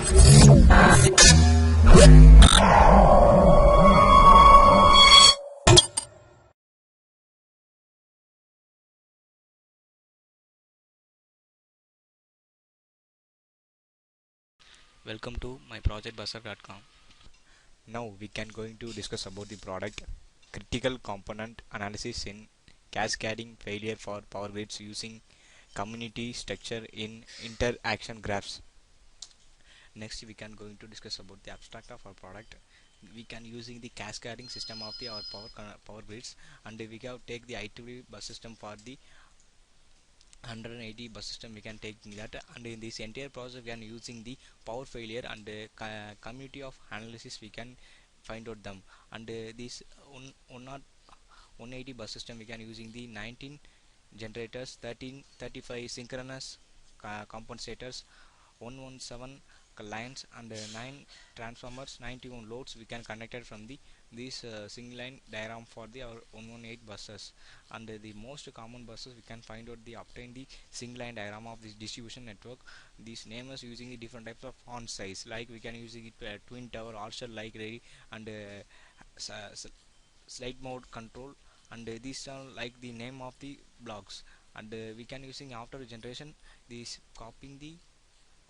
Welcome to myprojectbazaar.com. Now we can going to discuss about the product critical component analysis in cascading failure for power grids using community structure in interaction graphs. Next we can going to discuss about the abstract of our product. We can using the cascading system of the our power grids, and we can take the IEEE bus system for the 180 bus system. We can take that, and in this entire process we can using the power failure and community of analysis we can find out them, and this not 180 bus system we can using the 19 generators, 35 synchronous compensators, 117 lines, and 9 transformers, 91 loads we can connected from the this single line diagram for the our 118 buses. And the most common buses we can find out the obtain the single line diagram of this distribution network. These names using the different types of font size, like we can using it twin tower, also like ready, and slide mode control, and these are like the name of the blocks. And we can using after generation this copying the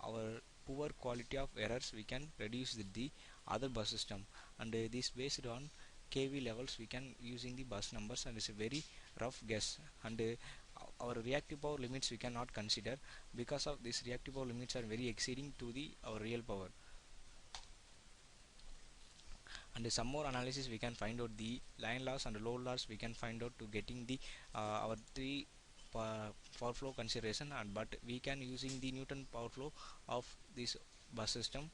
our poor quality of errors we can reduce the other bus system, and this based on kV levels we can using the bus numbers, and it's a very rough guess. And our reactive power limits we cannot consider, because of this reactive power limits are very exceeding to the our real power. And some more analysis we can find out the line loss and load loss we can find out to getting the our three power flow consideration, and but we can using the Newton power flow of this bus system.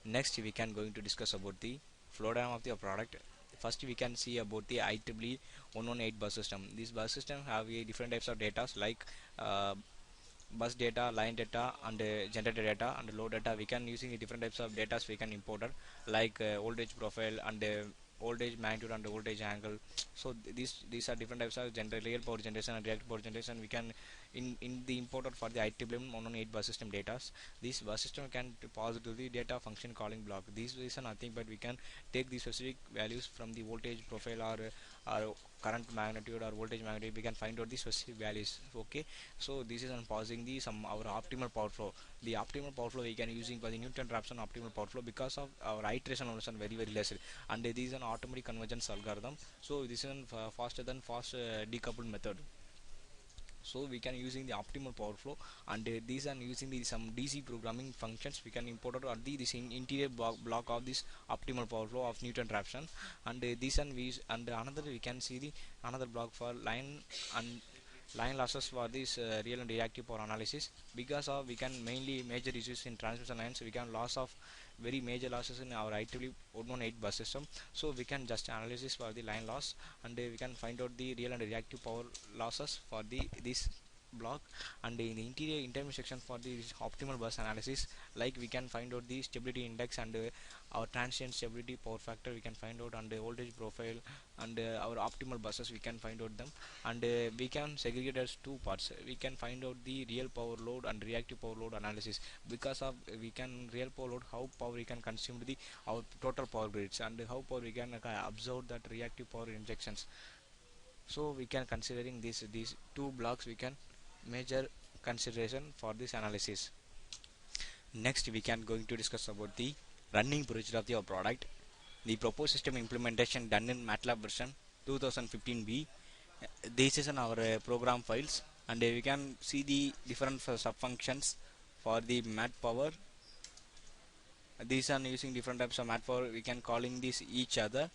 Next we can going to discuss about the flow diagram of the product. First we can see about the IEEE 118 bus system. This bus system have a different types of data, like bus data, line data, and generator data, and load data. We can using different types of data we can import it, like voltage profile, and voltage magnitude, and voltage angle. So these are different types of real power generation and reactive power generation we can in the importer for the IEEE 118 bus system data. This bus system can pass to the data function calling block. These is nothing but we can take the specific values from the voltage profile, or current magnitude, or voltage magnitude. We can find out the specific values. Okay, so this is on pausing the some our optimal power flow. The optimal power flow we can using for the Newton Raphson optimal power flow, because of our iteration on very less, and this is an automatic convergence algorithm. So this is an faster than fast decoupled method. So we can using the optimal power flow, and these are using the some DC programming functions we can import out the this interior block of this optimal power flow of Newton Raphson. And this and we and another we can see the another block for line and line losses for this real and reactive power analysis, because of we can mainly major issues in transmission lines. We can loss of very major losses in our IEEE 118 bus system. So we can just analysis for the line loss, and we can find out the real and reactive power losses for the this block. And in the interior intermediate section for the optimal bus analysis, like we can find out the stability index, and our transient stability power factor we can find out, and voltage profile, and our optimal buses we can find out them. And we can segregate as two parts. We can find out the real power load and reactive power load analysis, because of we can real power load how power we can consume the our total power grids, and how power we can absorb that reactive power injections. So we can considering these two blocks we can major consideration for this analysis. Next we can going to discuss about the running procedure of the product. The proposed system implementation done in MATLAB version 2015B. This is in our program files, and we can see the different sub functions for the mat power. These are using different types of mat power. We can calling this each other.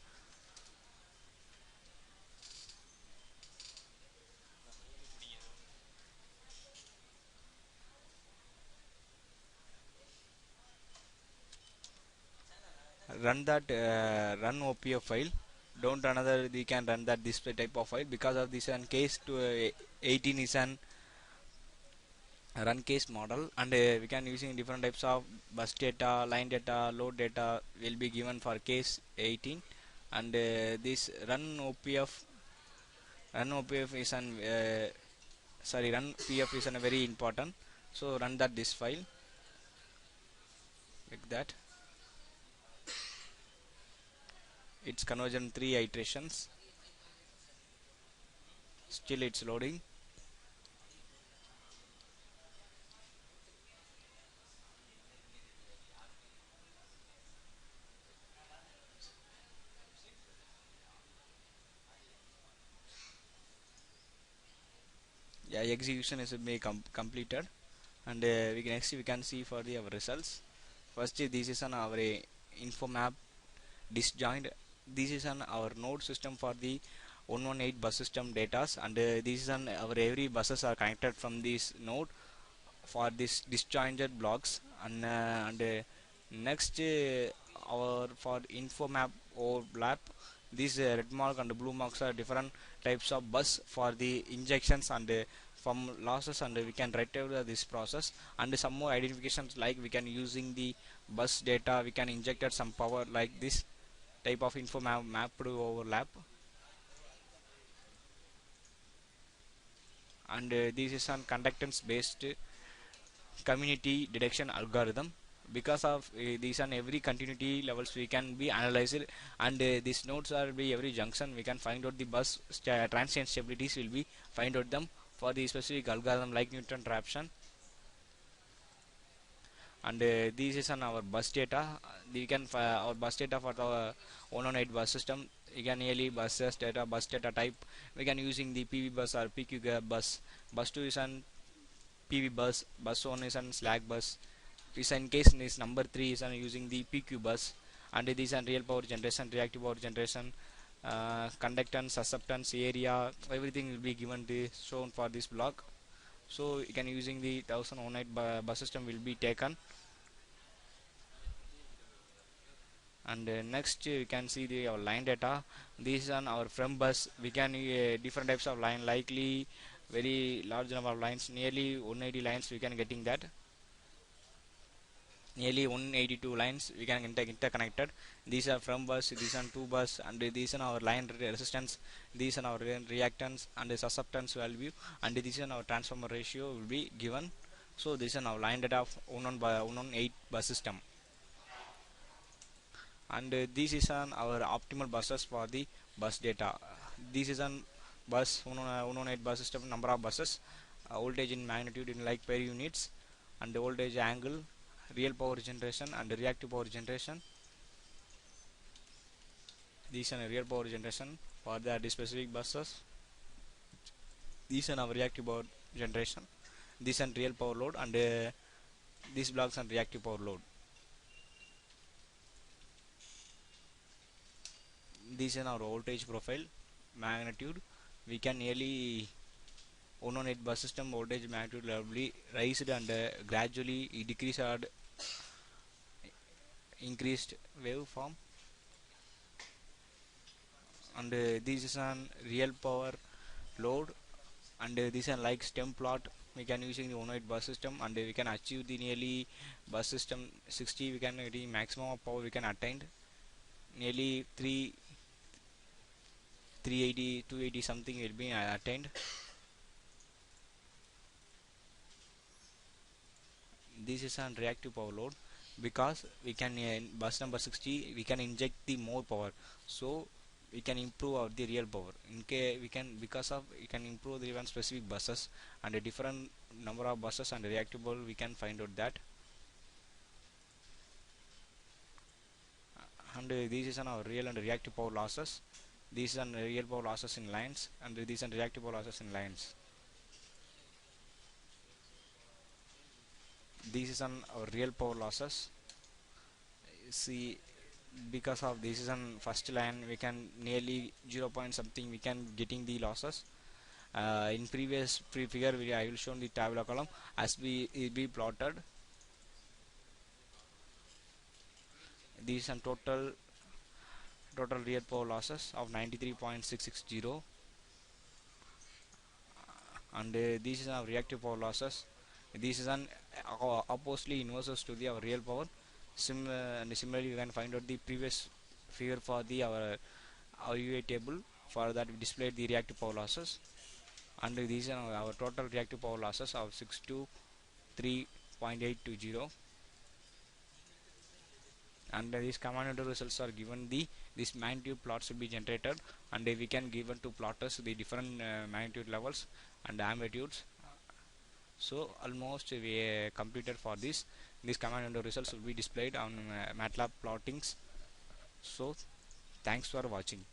Run that run OPF file. Don't another we can run that display type of file, because of this and case to 18 is an run case model, and we can using different types of bus data, line data, load data will be given for case 18. And this run OPF is an sorry run PF is an very important. So run that this file like that. It's conversion 3 iterations. Still it's loading. Yeah, execution is being completed, and next we can see for the our results. First, this is an our info map disjoint. This is an our node system for the 118 bus system datas, and this is an our every buses are connected from this node for this disjointed blocks, and next our for info map overlap. These red mark and blue marks are different types of bus for the injections and from losses, and we can retrieve this process, and some more identifications like we can using the bus data, we can inject some power like this type of info mapped overlap, and this is on conductance based community detection algorithm. Because of these and every continuity levels we can be analyzed, and these nodes are be every junction we can find out the bus transient stabilities will be find out them for the specific algorithm like Newton Raphson. And this is on our bus data. We can our bus data for the 118 bus system. You can nearly bus data type we can using the PV bus or PQ bus. Bus 2 is on PV bus, bus 1 is on slack bus. Is in case this number 3 is on using the PQ bus, and this is real power generation, reactive power generation, conductance, susceptance, area, everything will be given the shown for this block. So you can using the 1018 bus system will be taken, and next you can see the our line data. This is on our from bus. We can different types of line, likely very large number of lines, nearly 180 lines we can getting that. Nearly 182 lines we can interconnected. These are from bus, these are to bus, and these are our line resistance, these are our reactance and the susceptance value, and this is our transformer ratio will be given. So this is our line data of 118 bus system, and this is our optimal buses for the bus data. This is an bus 118 bus system, number of buses, voltage in magnitude in like per units, and the voltage angle, real power generation and reactive power generation. These are real power generation for the specific buses. These are our reactive power generation. These are real power load, and these blocks are reactive power load. These are our voltage profile magnitude. We can nearly 118 bus system voltage magnitude will be raised and gradually decreased or increased waveform, and this is an real power load, and this is like stem plot we can using the 108 bus system, and we can achieve the nearly bus system 60 we can the maximum of power we can attain nearly 380 280 something will be attained. This is an reactive power load because we can in bus number 60 we can inject the more power, so we can improve our the real power in case we can, because of we can improve the even specific buses and a different number of buses and reactive power we can find out that. And this is our real and reactive power losses. These are real power losses in lines, and these are reactive power losses in lines. This is on our real power losses. See, because of this is on first line we can nearly 0 point something we can getting the losses. In previous figure I will show the tabular column as be plotted. These are total real power losses of 93.660, and this is our reactive power losses. This is an oppositely inverses to the our real power. And similarly you can find out the previous figure for the our UA table. For that we displayed the reactive power losses, and these are our total reactive power losses of 3.820, and these command window results are given. This magnitude plots will be generated, and we can given to plotters the different magnitude levels and amplitudes. So almost we completed for this command window results will be displayed on MATLAB plottings. So thanks for watching.